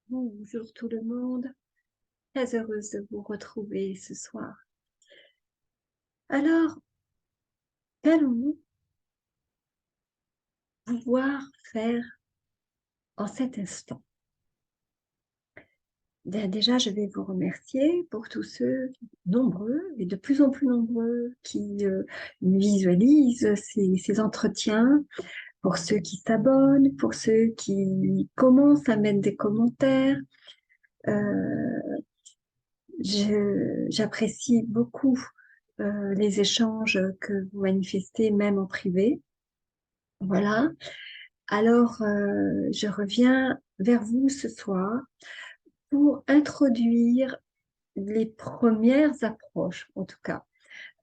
Bonjour tout le monde, très heureuse de vous retrouver ce soir. Alors, qu'allons-nous pouvoir faire en cet instant? Bien, déjà, je vais vous remercier pour tous ceux nombreux et de plus en plus nombreux qui visualisent ces entretiens, pour ceux qui s'abonnent, pour ceux qui commencent à mettre des commentaires. Euh, J'apprécie beaucoup les échanges que vous manifestez, même en privé. Voilà. Alors, je reviens vers vous ce soir pour introduire les premières approches, en tout cas,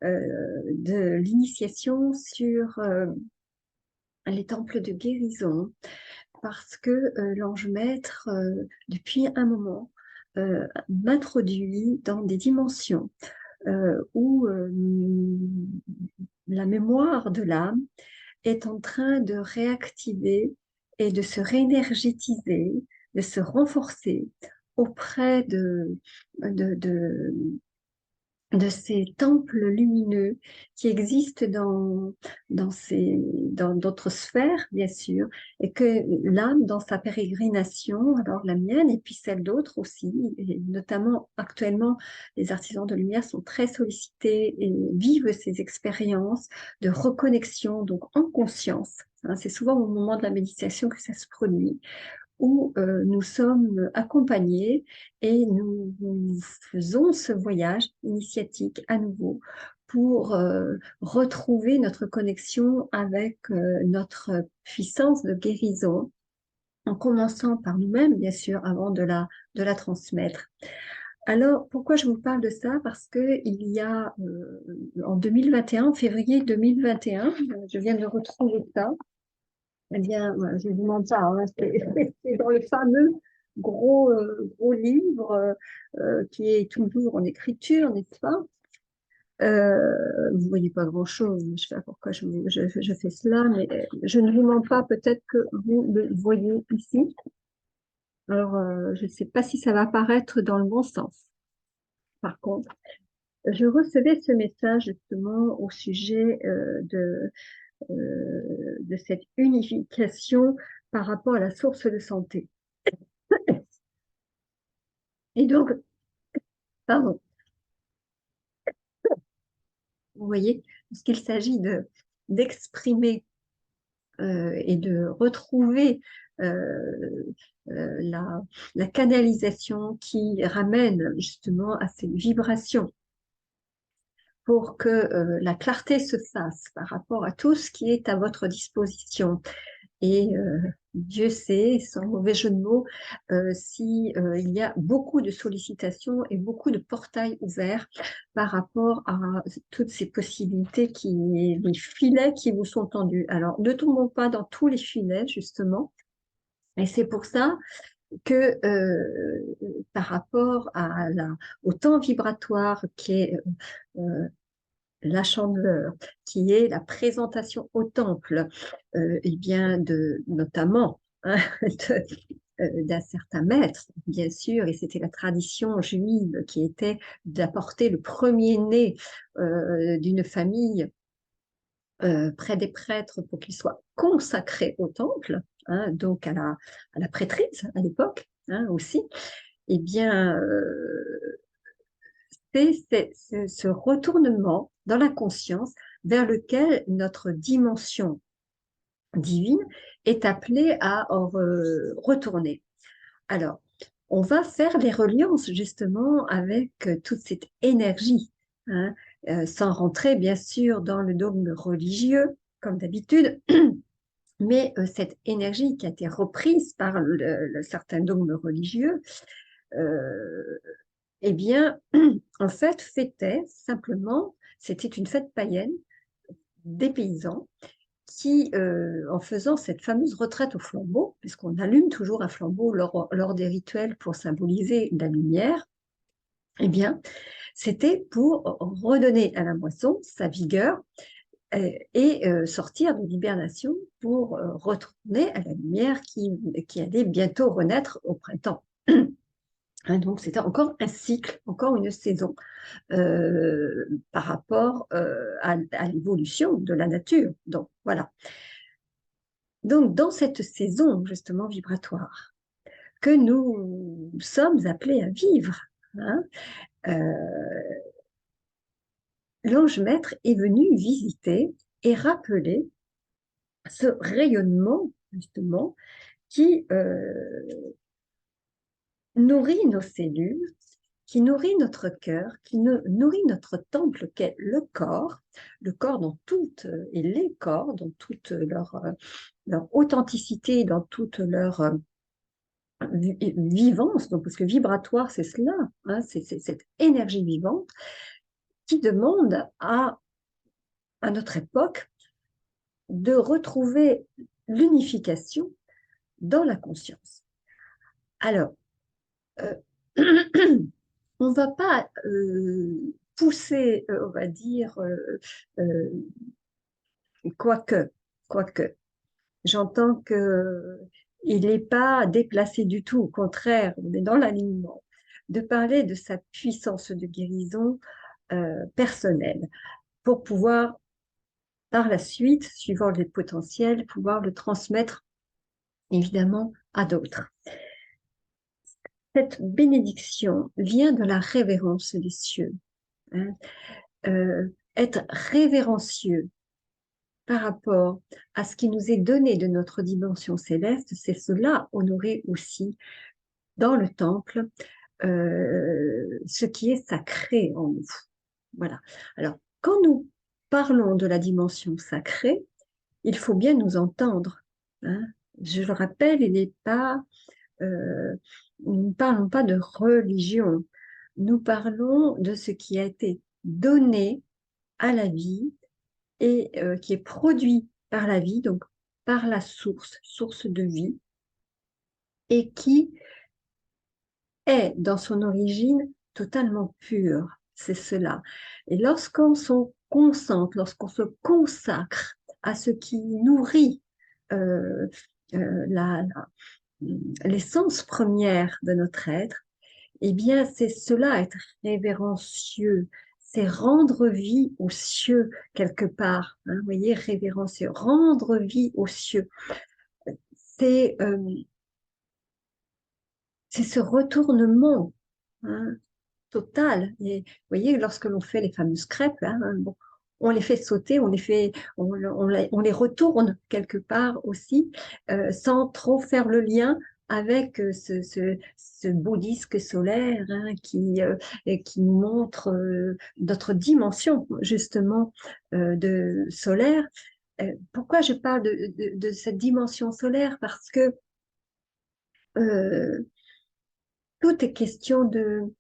de l'initiation sur les temples de guérison, parce que l'ange maître, depuis un moment, m'introduit dans des dimensions où la mémoire de l'âme est en train de réactiver et de se réénergétiser, de se renforcer auprès de ces temples lumineux qui existent dans d'autres sphères, bien sûr, et que l'âme, dans sa pérégrination, alors la mienne et puis celle d'autres aussi, et notamment actuellement, les artisans de lumière sont très sollicités et vivent ces expériences de reconnexion, donc en conscience. Hein, c'est souvent au moment de la méditation que ça se produit où nous sommes accompagnés et nous faisons ce voyage initiatique à nouveau pour retrouver notre connexion avec notre puissance de guérison, en commençant par nous-mêmes, bien sûr, avant de la transmettre. Alors, pourquoi je vous parle de ça? Parce que il y a en 2021, en février 2021, je viens de retrouver ça. Eh bien, ouais, je ne vous demande pas, hein, c'est dans le fameux gros livre qui est toujours en écriture, n'est-ce pas? Vous ne voyez pas grand-chose, je ne sais pas pourquoi je fais cela, mais je ne vous mens pas, peut-être que vous le voyez ici. Alors, je ne sais pas si ça va apparaître dans le bon sens. Par contre, je recevais ce message justement au sujet de cette unification par rapport à la source de santé. Et donc, pardon, vous voyez, puisqu'il s'agit d'exprimer et de retrouver euh, la canalisation qui ramène justement à ces vibrations pour que la clarté se fasse par rapport à tout ce qui est à votre disposition. Et Dieu sait, sans mauvais jeu de mots, si il y a beaucoup de sollicitations et beaucoup de portails ouverts par rapport à toutes ces possibilités les filets qui vous sont tendus. Alors, ne tombons pas dans tous les filets, justement. Et c'est pour ça que par rapport au temps vibratoire qui est la chandeleur, qui est la présentation au temple, et bien notamment hein, d'un certain maître, bien sûr, et c'était la tradition juive qui était d'apporter le premier-né d'une famille près des prêtres pour qu'il soit consacré au temple, hein, donc à la prêtrise à l'époque hein, aussi. Eh bien, c'est ce retournement dans la conscience vers lequel notre dimension divine est appelée à retourner. Alors, on va faire les reliances justement avec toute cette énergie, hein, sans rentrer bien sûr dans le dogme religieux, comme d'habitude, mais cette énergie qui a été reprise par certain dogme religieux, euh, eh bien, en fait, fêtait simplement, c'était une fête païenne des paysans qui, en faisant cette fameuse retraite au flambeau, puisqu'on allume toujours un flambeau lors des rituels pour symboliser la lumière, eh bien, c'était pour redonner à la moisson sa vigueur et sortir de l'hibernation pour retourner à la lumière qui allait bientôt renaître au printemps. Hein, donc, c'était encore un cycle, encore une saison par rapport à l'évolution de la nature. Donc, voilà. Donc, dans cette saison, justement, vibratoire, que nous sommes appelés à vivre, hein, euh, l'ange maître est venu visiter et rappeler ce rayonnement, justement, qui nourrit nos cellules, qui nourrit notre cœur, qui nourrit notre temple qu'est le corps dans toute, et les corps dans toute leur authenticité, dans toute leur vivance, donc, parce que vibratoire, c'est cela, hein, c'est cette énergie vivante qui demande à notre époque de retrouver l'unification dans la conscience. Alors, euh, on ne va pas pousser, on va dire, euh, quoique, quoique. J'entends que il n'est pas déplacé du tout, au contraire, on est dans l'alignement, de parler de sa puissance de guérison personnelle pour pouvoir, par la suite, suivant les potentiels, pouvoir le transmettre évidemment à d'autres. Cette bénédiction vient de la révérence des cieux. Hein. Être révérencieux par rapport à ce qui nous est donné de notre dimension céleste, c'est cela honorer aussi dans le temple ce qui est sacré en nous. Voilà. Alors, quand nous parlons de la dimension sacrée, il faut bien nous entendre. Hein. Je le rappelle, nous ne parlons pas de religion. Nous parlons de ce qui a été donné à la vie et qui est produit par la vie, donc par la source de vie, et qui est dans son origine totalement pure. C'est cela. Et lorsqu'on se concentre, lorsqu'on se consacre à ce qui nourrit euh, l'essence première de notre être, eh bien, c'est cela, être révérencieux, c'est rendre vie aux cieux quelque part. Hein, vous voyez, révérencieux, rendre vie aux cieux. C'est ce retournement, hein, total. Et vous voyez, lorsque l'on fait les fameuses crêpes, là, hein, bon, on les fait sauter, on les retourne quelque part aussi, sans trop faire le lien avec ce beau disque solaire hein, qui nous montre notre dimension justement solaire. Pourquoi je parle de cette dimension solaire? Parce que euh, tout est question de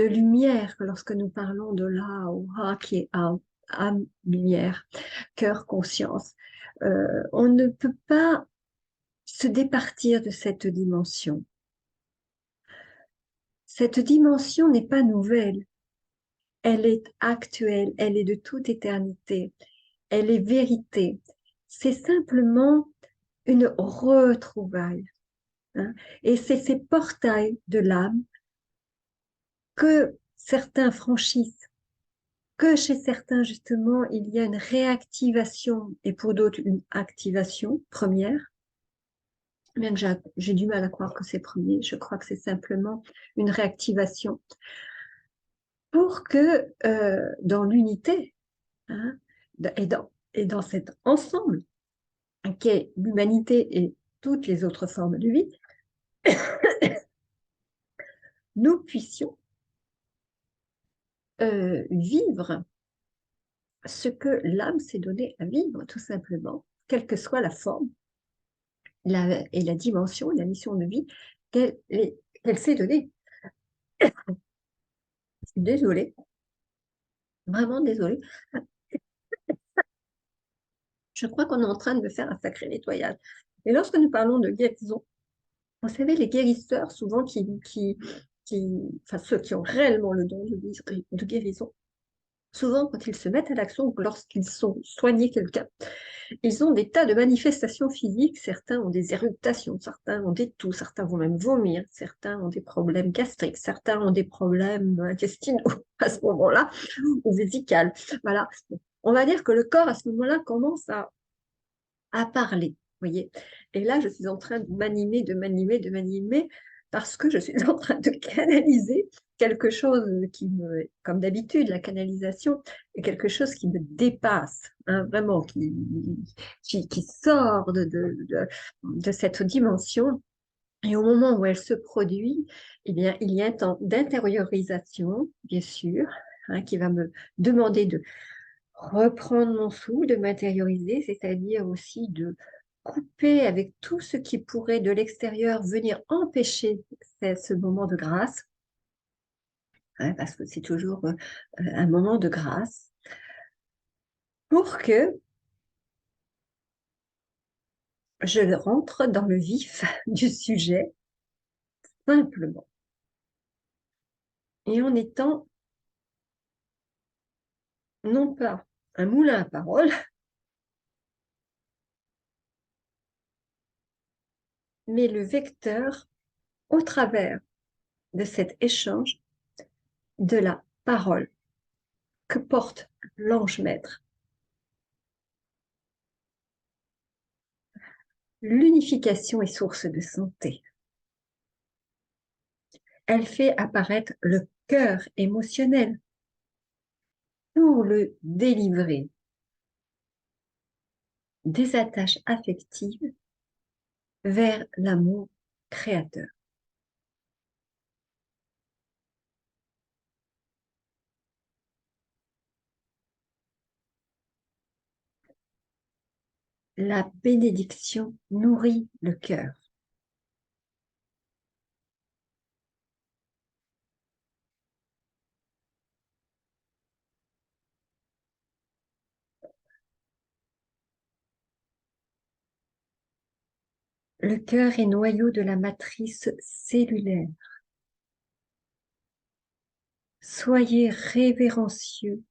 lumière lorsque nous parlons de l'aura qui est âme, lumière, cœur, conscience. On ne peut pas se départir de cette dimension. Cette dimension n'est pas nouvelle, elle est actuelle, elle est de toute éternité, elle est vérité. C'est simplement une retrouvaille. Hein, et c'est ces portails de l'âme que certains franchissent, que chez certains, justement, il y a une réactivation et pour d'autres, une activation première. Bien que j'ai du mal à croire que c'est premier, je crois que c'est simplement une réactivation pour que dans l'unité hein, et dans cet ensemble qu'est l'humanité et toutes les autres formes de vie, nous puissions vivre ce que l'âme s'est donné à vivre, tout simplement, quelle que soit la forme et la dimension, la mission de vie qu'elle s'est donnée. Désolée, vraiment désolée. Je crois qu'on est en train de faire un sacré nettoyage. Et lorsque nous parlons de guérison, vous savez, les guérisseurs, souvent, enfin, ceux qui ont réellement le don de guérison, souvent quand ils se mettent à l'action ou lorsqu'ils sont soignés quelqu'un, ils ont des tas de manifestations physiques. Certains ont des éruptations, certains ont des toux, certains vont même vomir, certains ont des problèmes gastriques, certains ont des problèmes intestinaux à ce moment-là, ou vésicales. Voilà. On va dire que le corps, à ce moment-là, commence à parler, voyez. Et là, je suis en train de m'animer, parce que je suis en train de canaliser quelque chose qui me, comme d'habitude, la canalisation est quelque chose qui me dépasse, hein, vraiment, qui sort de cette dimension. Et au moment où elle se produit, eh bien, il y a un temps d'intériorisation, bien sûr, hein, qui va me demander de reprendre mon souffle, de m'intérioriser, c'est-à-dire aussi de couper avec tout ce qui pourrait de l'extérieur venir empêcher ce moment de grâce, hein, parce que c'est toujours un moment de grâce, pour que je rentre dans le vif du sujet simplement, et en étant non pas un moulin à parole, mais le vecteur au travers de cet échange de la parole que porte l'ange maître. L'unification est source de santé. Elle fait apparaître le cœur émotionnel pour le délivrer des attaches affectives vers l'amour créateur. La bénédiction nourrit le cœur. Le cœur est noyau de la matrice cellulaire. Soyez révérencieux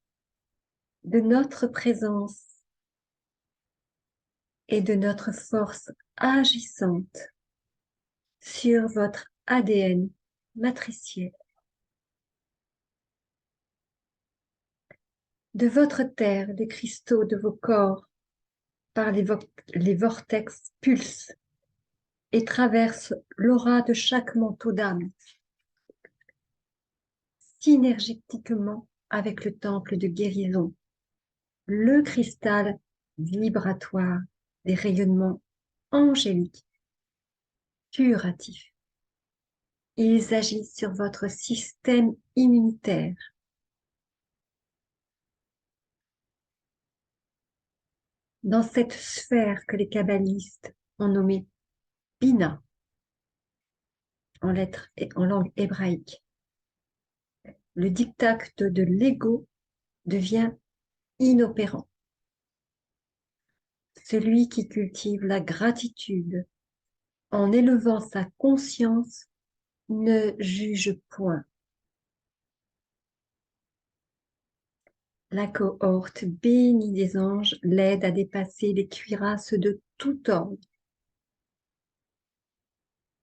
de notre présence et de notre force agissante sur votre ADN matriciel. De votre terre, des cristaux de vos corps, par les vortex pulsent et traversent l'aura de chaque manteau d'âme, synergétiquement avec le temple de guérison, le cristal vibratoire des rayonnements angéliques, curatifs. Ils agissent sur votre système immunitaire. Dans cette sphère que les kabbalistes ont nommée Bina, en lettres et en langue hébraïque, le diktat de l'ego devient inopérant. Celui qui cultive la gratitude en élevant sa conscience ne juge point. La cohorte bénie des anges l'aide à dépasser les cuirasses de tout ordre.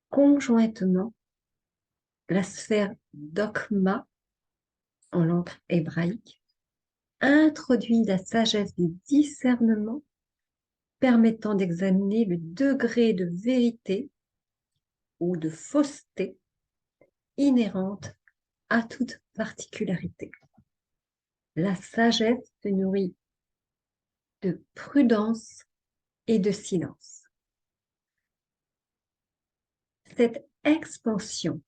Conjointement, la sphère d'Okma, en langue hébraïque, introduit la sagesse du discernement permettant d'examiner le degré de vérité ou de fausseté inhérente à toute particularité. La sagesse se nourrit de prudence et de silence. Cette expansion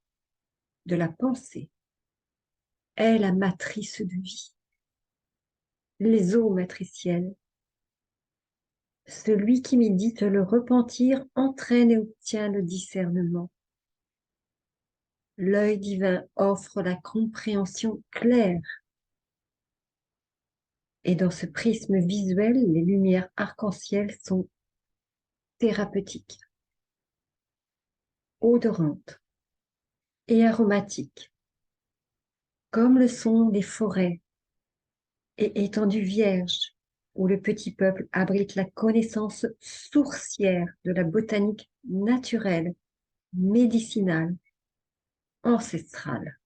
de la pensée est la matrice de vie. Les eaux matricielles. Celui qui médite le repentir entraîne et obtient le discernement. L'œil divin offre la compréhension claire. Et dans ce prisme visuel, les lumières arc-en-ciel sont thérapeutiques, odorantes et aromatiques, comme le sont les forêts, et étendue vierge, où le petit peuple abrite la connaissance sourcière de la botanique naturelle, médicinale, ancestrale.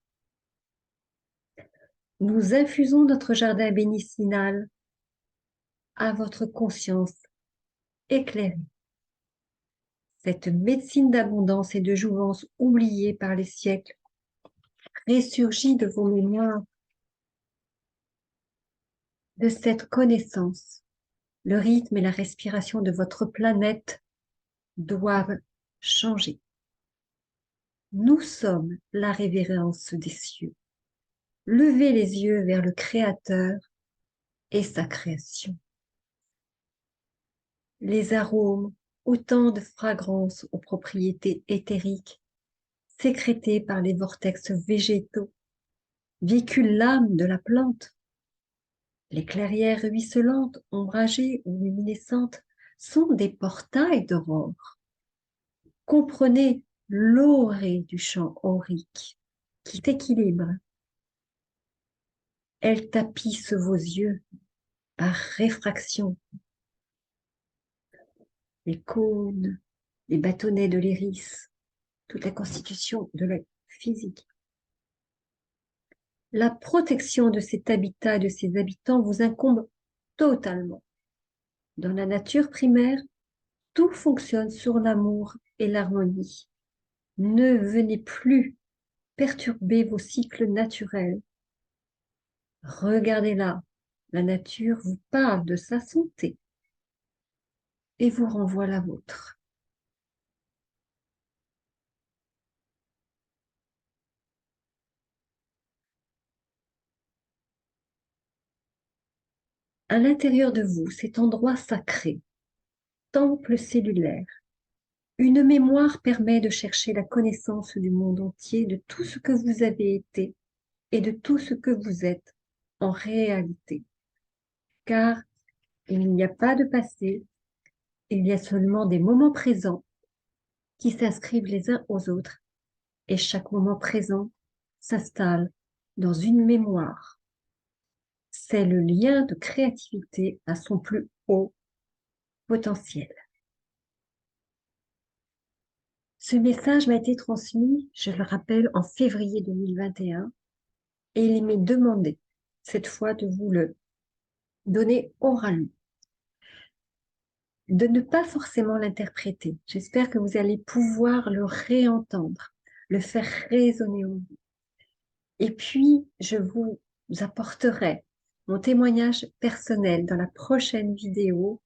Nous infusons notre jardin médicinal à votre conscience éclairée. Cette médecine d'abondance et de jouvence oubliée par les siècles ressurgit de vos mémoires. De cette connaissance, le rythme et la respiration de votre planète doivent changer. Nous sommes la révérence des cieux. Levez les yeux vers le Créateur et sa création. Les arômes, autant de fragrances aux propriétés éthériques, sécrétées par les vortex végétaux, véhiculent l'âme de la plante. Les clairières ruisselantes, ombragées ou luminescentes sont des portails d'aurore. Comprenez l'orée du champ aurique qui t'équilibre. Elle tapisse vos yeux par réfraction. Les cônes, les bâtonnets de l'iris, toute la constitution de l'œil physique. La protection de cet habitat et de ses habitants vous incombe totalement. Dans la nature primaire, tout fonctionne sur l'amour et l'harmonie. Ne venez plus perturber vos cycles naturels. Regardez-la, la nature vous parle de sa santé et vous renvoie la vôtre. À l'intérieur de vous, cet endroit sacré, temple cellulaire, une mémoire permet de chercher la connaissance du monde entier, de tout ce que vous avez été et de tout ce que vous êtes en réalité. Car il n'y a pas de passé, il y a seulement des moments présents qui s'inscrivent les uns aux autres et chaque moment présent s'installe dans une mémoire. C'est le lien de créativité à son plus haut potentiel. Ce message m'a été transmis, je le rappelle, en février 2021 et il m'est demandé cette fois de vous le donner oralement, de ne pas forcément l'interpréter. J'espère que vous allez pouvoir le réentendre, le faire résonner en vous. Et puis, je vous apporterai mon témoignage personnel dans la prochaine vidéo,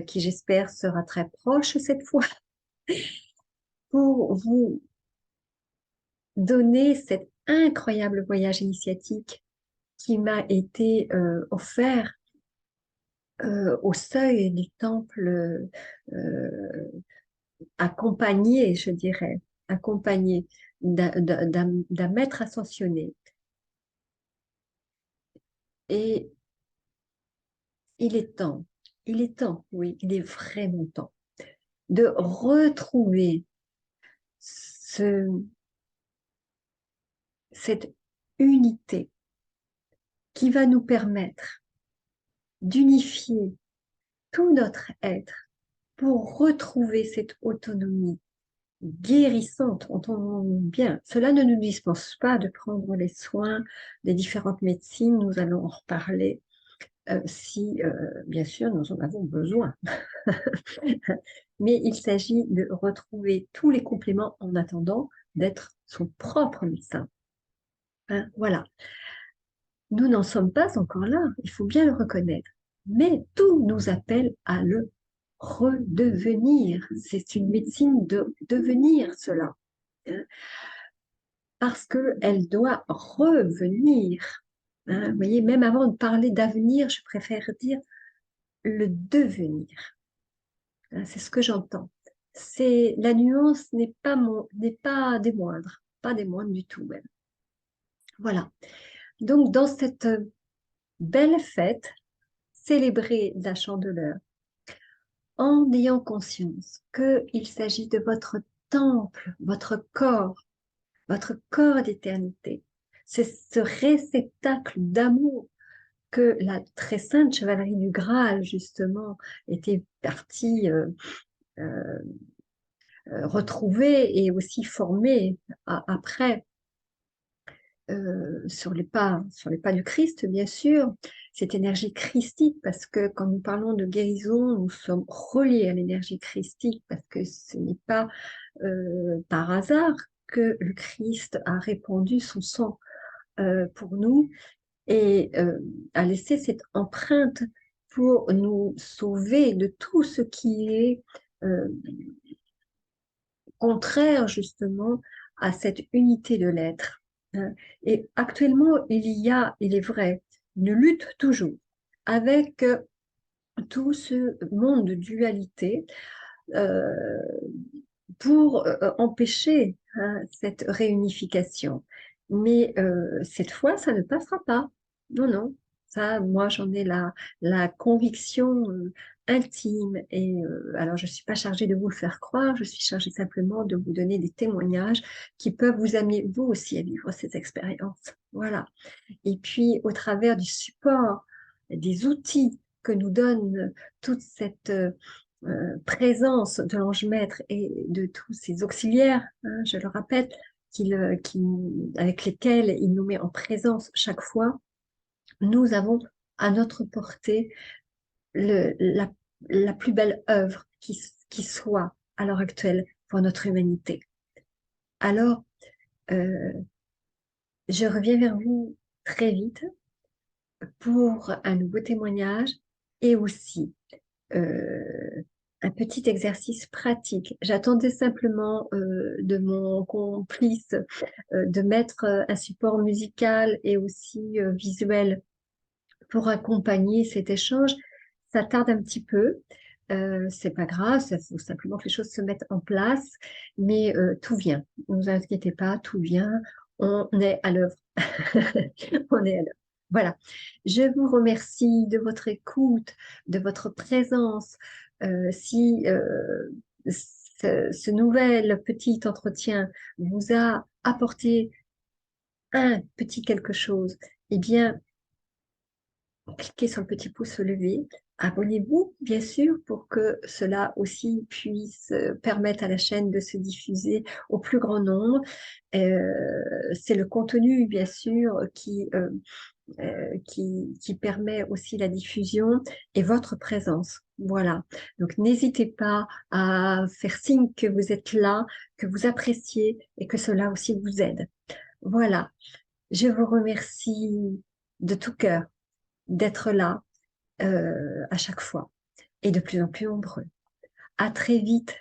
qui j'espère sera très proche cette fois, pour vous donner cet incroyable voyage initiatique qui m'a été offert au seuil du temple, accompagné, je dirais, accompagné d'un maître ascensionné. Et il est temps, oui, il est vraiment temps de retrouver cette unité qui va nous permettre d'unifier tout notre être pour retrouver cette autonomie guérissante, entendons bien. Cela ne nous dispense pas de prendre les soins des différentes médecines, nous allons en reparler si, bien sûr, nous en avons besoin. Mais il s'agit de retrouver tous les compléments en attendant d'être son propre médecin. Hein, voilà. Nous n'en sommes pas encore là, il faut bien le reconnaître. Mais tout nous appelle à le redevenir. C'est une médecine de devenir cela. Hein, parce qu'elle doit revenir. Hein, vous voyez, même avant de parler d'avenir, je préfère dire le devenir. Hein, c'est ce que j'entends. La nuance n'est pas des moindres, pas des moindres du tout même. Voilà. Donc, dans cette belle fête, célébrer la chandeleur, en ayant conscience qu'il s'agit de votre temple, votre corps d'éternité. C'est ce réceptacle d'amour que la très sainte chevalerie du Graal, justement, était partie euh, retrouvée et aussi formée après sur les pas du Christ, bien sûr, cette énergie christique, parce que quand nous parlons de guérison, nous sommes reliés à l'énergie christique, parce que ce n'est pas par hasard que le Christ a répandu son sang pour nous et a laissé cette empreinte pour nous sauver de tout ce qui est euh, contraire justement à cette unité de l'être, hein. Et actuellement, il y a, il est vrai, une lutte toujours avec tout ce monde de dualité euh, pour empêcher, hein, cette réunification. Mais cette fois, ça ne passera pas. Non, non. Ça, moi, j'en ai la conviction intime. Et alors, je ne suis pas chargée de vous le faire croire, je suis chargée simplement de vous donner des témoignages qui peuvent vous amener, vous aussi, à vivre ces expériences. Voilà. Et puis, au travers du support, des outils que nous donne toute cette présence de l'ange maître et de tous ses auxiliaires, hein, je le rappelle, avec lesquels il nous met en présence chaque fois, nous avons à notre portée la plus belle œuvre qui soit à l'heure actuelle pour notre humanité. Alors, euh, je reviens vers vous très vite pour un nouveau témoignage et aussi euh, un petit exercice pratique. J'attendais simplement de mon complice de mettre un support musical et aussi visuel pour accompagner cet échange. Ça tarde un petit peu. C'est pas grave, il faut simplement que les choses se mettent en place, mais tout vient. Ne vous inquiétez pas, tout vient. On est à l'œuvre. On est à l'œuvre. Voilà. Je vous remercie de votre écoute, de votre présence. Si ce nouvel petit entretien vous a apporté un petit quelque chose, eh bien, cliquez sur le petit pouce levé. Abonnez-vous, bien sûr, pour que cela aussi puisse permettre à la chaîne de se diffuser au plus grand nombre. C'est le contenu, bien sûr, qui permet aussi la diffusion et votre présence. Voilà. Donc, n'hésitez pas à faire signe que vous êtes là, que vous appréciez et que cela aussi vous aide. Voilà. Je vous remercie de tout cœur d'être là à chaque fois et de plus en plus nombreux. À très vite.